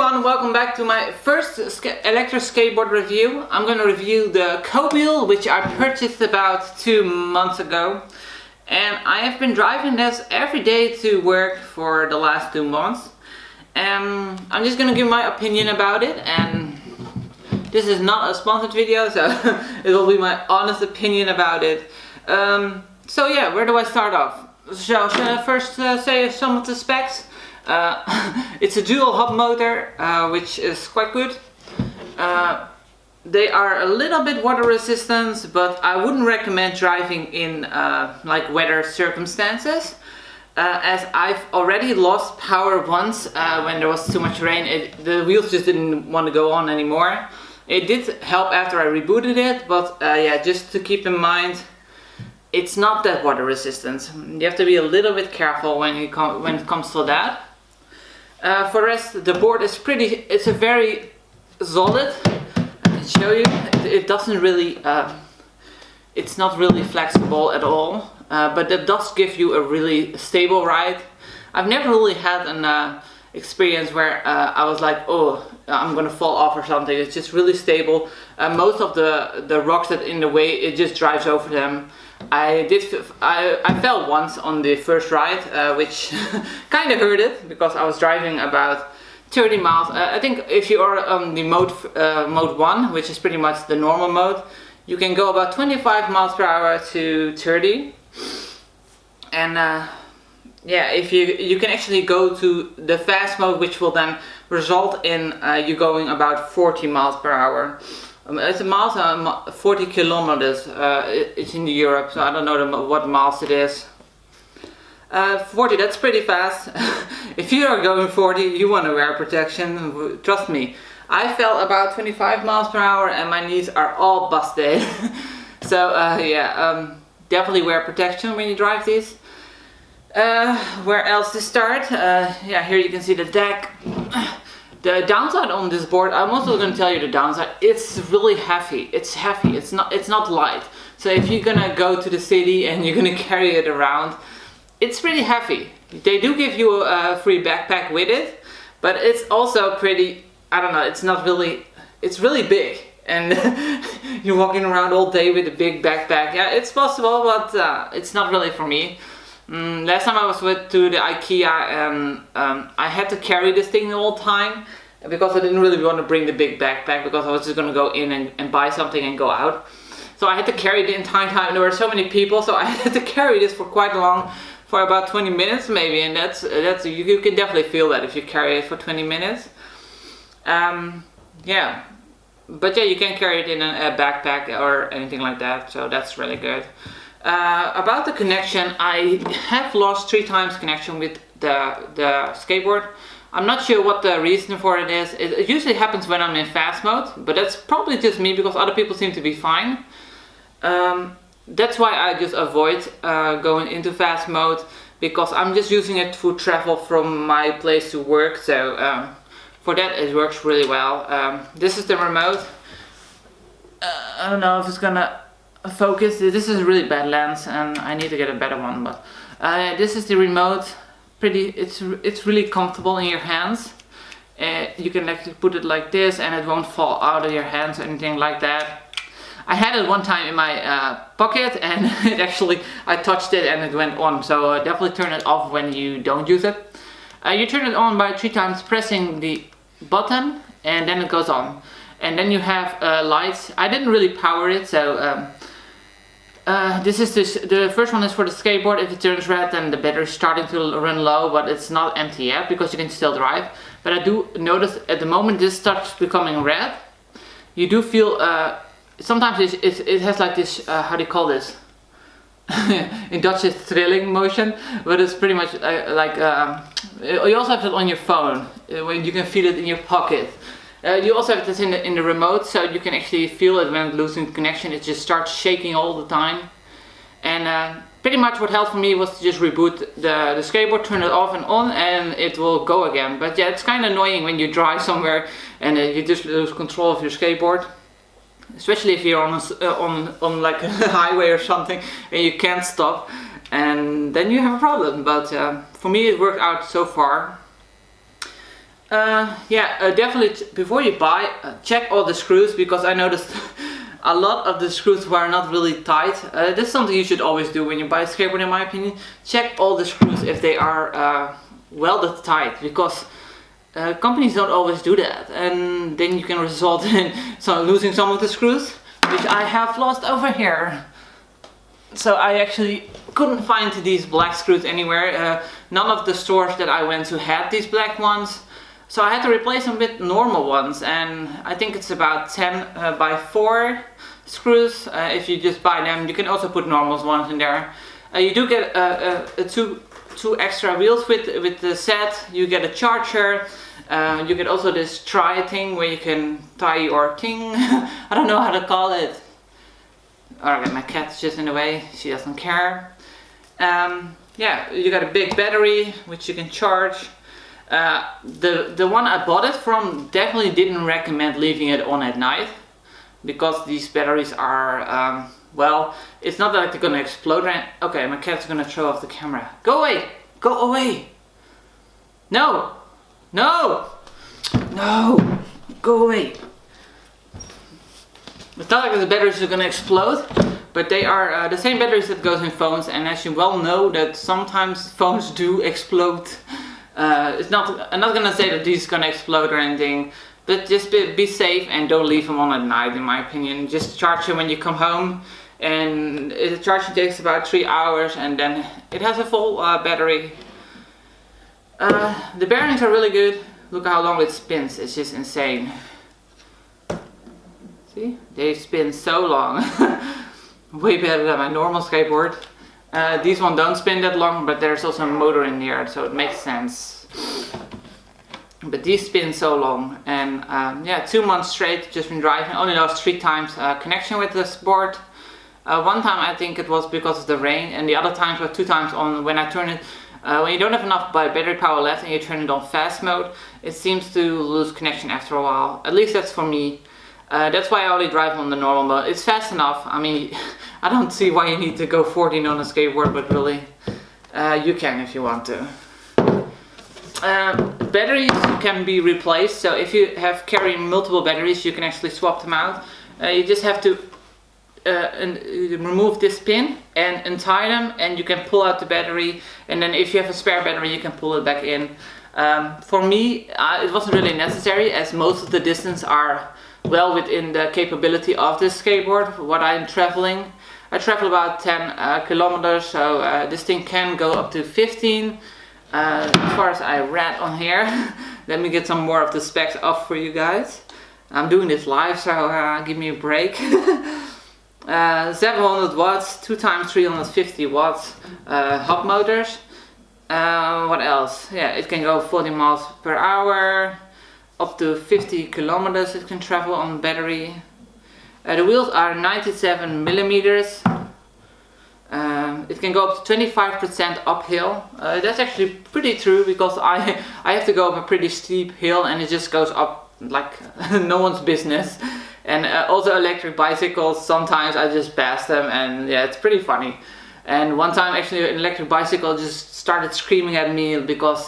everyone, welcome back to my first electric skateboard review. I'm going to review the Koowheel, which I purchased about 2 months ago. And I have been driving this every day to work for the last 2 months. And I'm just going to give my opinion about it. And this is not a sponsored video, so it will be my honest opinion about it. So yeah, where do I start off? So should I first say some of the specs? It's a dual hub motor, which is quite good. They are a little bit water resistant, but I wouldn't recommend driving in like weather circumstances, as I've already lost power once when there was too much rain. The wheels just didn't want to go on anymore. It did help after I rebooted it, but yeah, just to keep in mind, it's not that water resistant. You have to be a little bit careful when it comes to that. For the rest, the board is it's a very solid. I can show you. It doesn't really, it's not really flexible at all, but it does give you a really stable ride. I've never really had an experience where I was like, oh, I'm gonna fall off or something. It's just really stable. Most of the rocks that are in the way, it just drives over them. I fell once on the first ride, which kind of hurt it because I was driving about 30 miles. I think if you are on the mode 1, which is pretty much the normal mode, you can go about 25 miles per hour to 30. And yeah, if you can actually go to the fast mode, which will then result in you going about 40 miles per hour. It's a miles, 40 kilometers. It's in Europe, so I don't know what miles it is. 40, that's pretty fast. If you are going 40, you want to wear protection. Trust me. I fell about 25 miles per hour and my knees are all busted. So yeah, definitely wear protection when you drive these. Where else to start? Yeah, here you can see the deck. The downside on this board, I'm also going to tell you the downside. It's really heavy. It's heavy. It's not light. So if you're gonna go to the city and you're gonna carry it around, it's pretty heavy. They do give you a free backpack with it, but it's also pretty, I don't know, it's really big. And you're walking around all day with a big backpack. Yeah, it's possible, but it's not really for me. Last time I was to the IKEA, and I had to carry this thing the whole time because I didn't really want to bring the big backpack because I was just going to go in and buy something and go out. So I had to carry the entire time. There were so many people, so I had to carry this for quite long, for about 20 minutes maybe, and that's you can definitely feel that if you carry it for 20 minutes. Yeah, but yeah, you can carry it in a backpack or anything like that, so that's really good. About the connection, I have lost 3 times connection with the skateboard. I'm not sure what the reason for it is. It usually happens when I'm in fast mode, but that's probably just me because other people seem to be fine. That's why I just avoid going into fast mode, because I'm just using it to travel from my place to work. So for that it works really well. This is the remote. I don't know if it's gonna focus. This is a really bad lens and I need to get a better one, but this is the remote. It's really comfortable in your hands. You can actually put it like this and it won't fall out of your hands or anything like that. I had it one time in my pocket and I touched it and it went on, so definitely turn it off when you don't use it. You turn it on by 3 times pressing the button and then it goes on. And then you have lights. I didn't really power it, so the first one is for the skateboard. If it turns red, then the battery is starting to run low, but it's not empty yet because you can still drive. But I do notice at the moment this starts becoming red, you do feel sometimes it has like this, how do you call this? In Dutch it's thrilling motion, but it's pretty much like you also have it on your phone when you can feel it in your pocket. You also have this in the remote, so you can actually feel it when losing connection. It just starts shaking all the time. And pretty much what helped for me was to just reboot the skateboard, turn it off and on, and it will go again. But yeah, it's kind of annoying when you drive somewhere and you just lose control of your skateboard. Especially if you're on like a highway or something and you can't stop, and then you have a problem. But for me it worked out so far. Yeah, definitely before you buy, check all the screws, because I noticed a lot of the screws were not really tight. This is something you should always do when you buy a skateboard, in my opinion. Check all the screws if they are welded tight, because companies don't always do that, and then you can result in losing some of the screws, which I have lost over here. So I actually couldn't find these black screws anywhere. None of the stores that I went to had these black ones. So I had to replace them with normal ones, and I think it's about 10 by 4 screws. If you just buy them, you can also put normal ones in there. You do get two extra wheels with the set. You get a charger. You get also this try thing where you can tie your thing. I don't know how to call it. Alright, my cat's just in the way. She doesn't care. Yeah, you got a big battery which you can charge. The one I bought it from definitely didn't recommend leaving it on at night, because these batteries are, well, it's not like they're gonna explode. Okay, my cat's gonna throw off the camera. Go away! Go away! No! No! No! Go away! It's not like the batteries are gonna explode, but they are the same batteries that goes in phones, and as you well know that sometimes phones do explode. I'm not gonna say that these are gonna explode or anything, but just be safe and don't leave them on at night, in my opinion. Just charge them when you come home, and the charging takes about 3 hours, and then it has a full battery. The bearings are really good. Look how long it spins, it's just insane. See? They spin so long. Way better than my normal skateboard. These ones don't spin that long, but there's also a motor in here, so it makes sense. But these spin so long, and yeah, 2 months straight just been driving. Only lost 3 times connection with this board. One time I think it was because of the rain, and the other times were 2 times on when I turn it. When you don't have enough battery power left and you turn it on fast mode, it seems to lose connection after a while. At least that's for me. That's why I only drive on the normal mode. It's fast enough. I mean, I don't see why you need to go 14 on a skateboard, but really, you can if you want to. Batteries can be replaced, so if you have carrying multiple batteries, you can actually swap them out. You just have to remove this pin and untie them, and you can pull out the battery, and then if you have a spare battery, you can pull it back in. For me, it wasn't really necessary, as most of the distance are well within the capability of this skateboard. What I'm traveling, I travel about 10 kilometers, so this thing can go up to 15 as far as I read on here. Let me get some more of the specs up for you guys. I'm doing this live, so give me a break. 700 watts, 2 times 350 watts hub motors. What else? Yeah, it can go 40 miles per hour. Up to 50 kilometers it can travel on battery. The wheels are 97 millimeters. It can go up to 25% uphill. That's actually pretty true, because I have to go up a pretty steep hill and it just goes up like no one's business. And also electric bicycles, sometimes I just pass them, and yeah, it's pretty funny. And one time actually an electric bicycle just started screaming at me because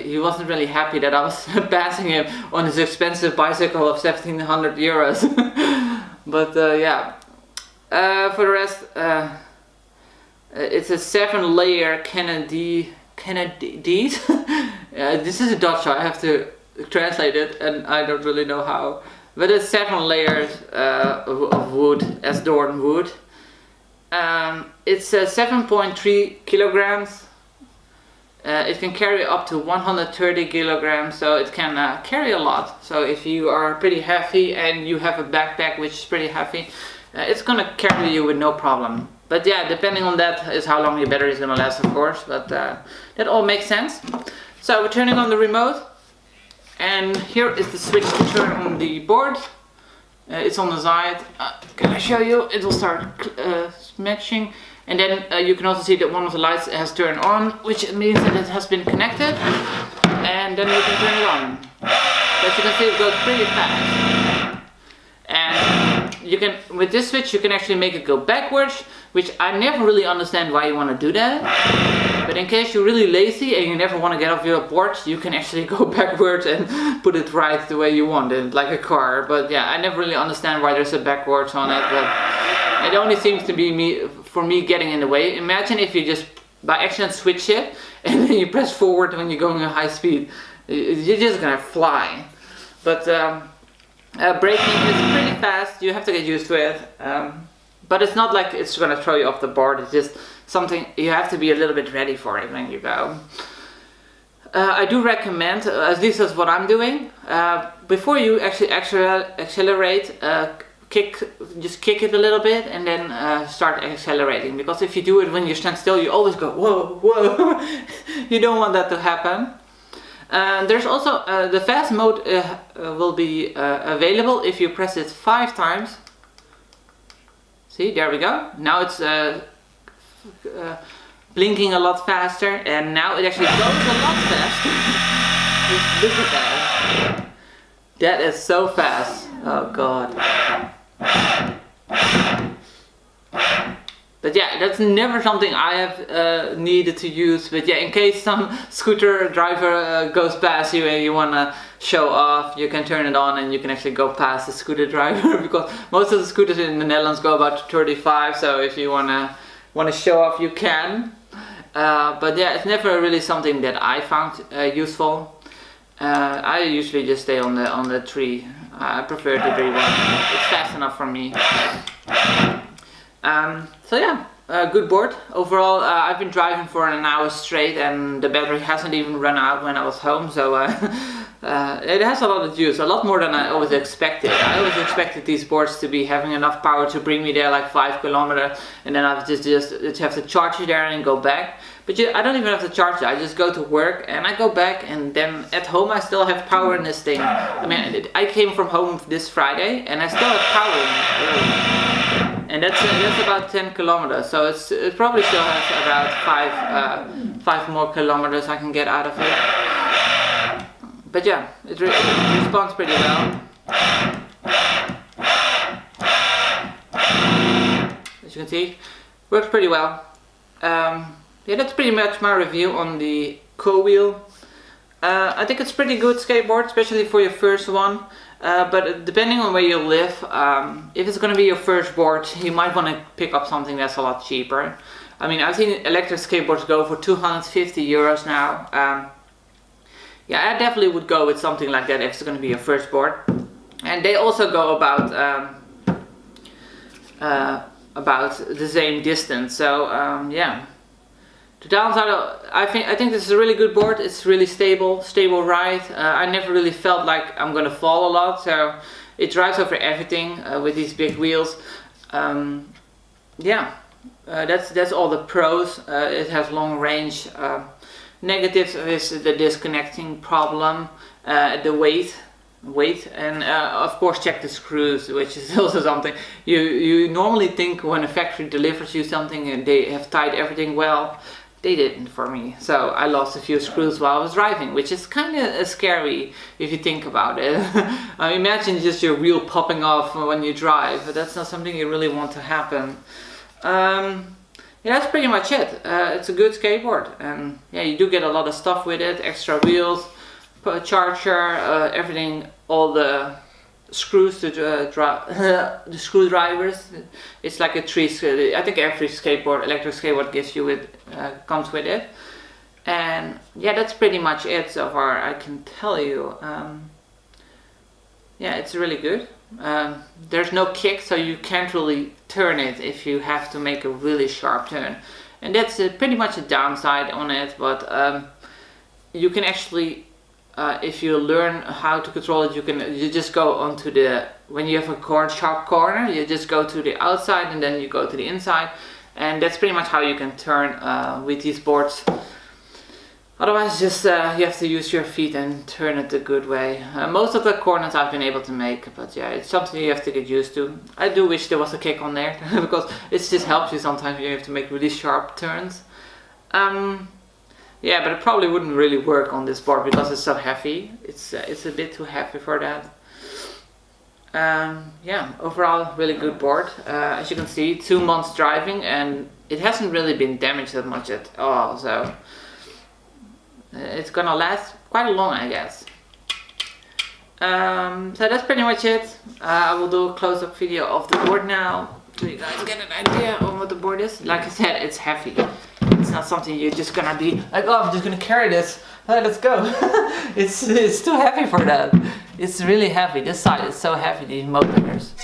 he wasn't really happy that I was passing him on his expensive bicycle of 1700 euros. But yeah, for the rest, it's a 7-layer Kennedy. This is a Dutch, so I have to translate it, and I don't really know how. But it's 7 layers of wood, as Dorn wood. It's 7.3 kilograms. It can carry up to 130 kilograms, so it can carry a lot. So if you are pretty heavy and you have a backpack which is pretty heavy, it's gonna carry you with no problem. But yeah, depending on that is how long your battery is gonna last, of course. But that all makes sense. So we're turning on the remote, and here is the switch to turn on the board. It's on the side. Can I show you? It will start matching, and then you can also see that one of the lights has turned on, which means that it has been connected, and then you can turn it on. As you can see, it goes pretty fast. And you can, with this switch, you can actually make it go backwards, which I never really understand why you want to do that. But in case you're really lazy and you never want to get off your board, you can actually go backwards and put it right the way you want it, like a car. But yeah, I never really understand why there's a backwards on it, but it only seems to be for me getting in the way. Imagine if you just by accident switch it and then you press forward when you're going at high speed. You're just gonna fly. But braking is pretty fast, you have to get used to it. But it's not like it's gonna throw you off the board, it's just something you have to be a little bit ready for it when you go. I do recommend, this is what I'm doing, before you actually accelerate, just kick it a little bit and then start accelerating, because if you do it when you stand still, you always go whoa, whoa. You don't want that to happen. There's also the fast mode will be available if you press it 5 times. See, there we go. Now it's blinking a lot faster, and now it actually goes a lot faster. Just look at that. That is so fast. Oh god. But yeah, that's never something I have needed to use. But yeah, in case some scooter driver goes past you and you want to show off, you can turn it on and you can actually go past the scooter driver. Because most of the scooters in the Netherlands go about 35, so if you want to show off, you can. But yeah, it's never really something that I found useful. I usually just stay on the tree. I prefer the tree one. It's fast enough for me. So yeah, good board. Overall, I've been driving for an hour straight and the battery hasn't even run out when I was home, so it has a lot of juice, a lot more than I always expected. I always expected these boards to be having enough power to bring me there like 5 kilometers, and then I just have to charge it there and go back. But I don't even have to charge it, I just go to work and I go back, and then at home I still have power in this thing. I mean, I came from home this Friday and I still have power in it. And that's about 10 kilometers, so it probably still has about 5 more kilometers I can get out of it. But yeah, it responds pretty well. As you can see, works pretty well. Yeah, that's pretty much my review on the Koowheel. I think it's pretty good skateboard, especially for your first one. But depending on where you live, if it's going to be your first board, you might want to pick up something that's a lot cheaper. I mean, I've seen electric skateboards go for 250 euros now. Yeah, I definitely would go with something like that if it's going to be your first board. And they also go about the same distance. So yeah. The downside, I think this is a really good board. It's really stable ride. I never really felt like I'm gonna fall a lot, so it drives over everything with these big wheels. Yeah, that's all the pros. It has long range. Negatives is the disconnecting problem, the weight, and of course check the screws, which is also something you normally think when a factory delivers you something and they have tied everything well. They didn't for me, so I lost a few screws while I was driving, which is kind of scary if you think about it. I mean, imagine just your wheel popping off when you drive, but that's not something you really want to happen. Yeah, that's pretty much it. It's a good skateboard, and yeah, you do get a lot of stuff with it, extra wheels, charger, everything, all the screws to the screwdrivers. It's like a tree. I think every electric skateboard gives you it, comes with it. And yeah, that's pretty much it so far. I can tell you. Yeah, it's really good. There's no kick, so you can't really turn it if you have to make a really sharp turn, and that's pretty much a downside on it. But you can actually. If you learn how to control it, you just go onto when you have a sharp corner, you just go to the outside and then you go to the inside, and that's pretty much how you can turn with these boards. Otherwise, just you have to use your feet and turn it the good way. Most of the corners I've been able to make, but yeah, it's something you have to get used to. I do wish there was a kick on there because it just helps you sometimes. You have to make really sharp turns. Yeah, but it probably wouldn't really work on this board because it's so heavy. It's a bit too heavy for that. Yeah, overall really good board. As you can see, 2 months driving and it hasn't really been damaged that much at all, so it's gonna last quite long, I guess. So that's pretty much it. I will do a close-up video of the board now, so you guys get an idea on what the board is. Like I said, it's heavy. It's not something you're just gonna be like, oh, I'm just gonna carry this. Let's go. It's too heavy for that. It's really heavy. This side is so heavy, these motors.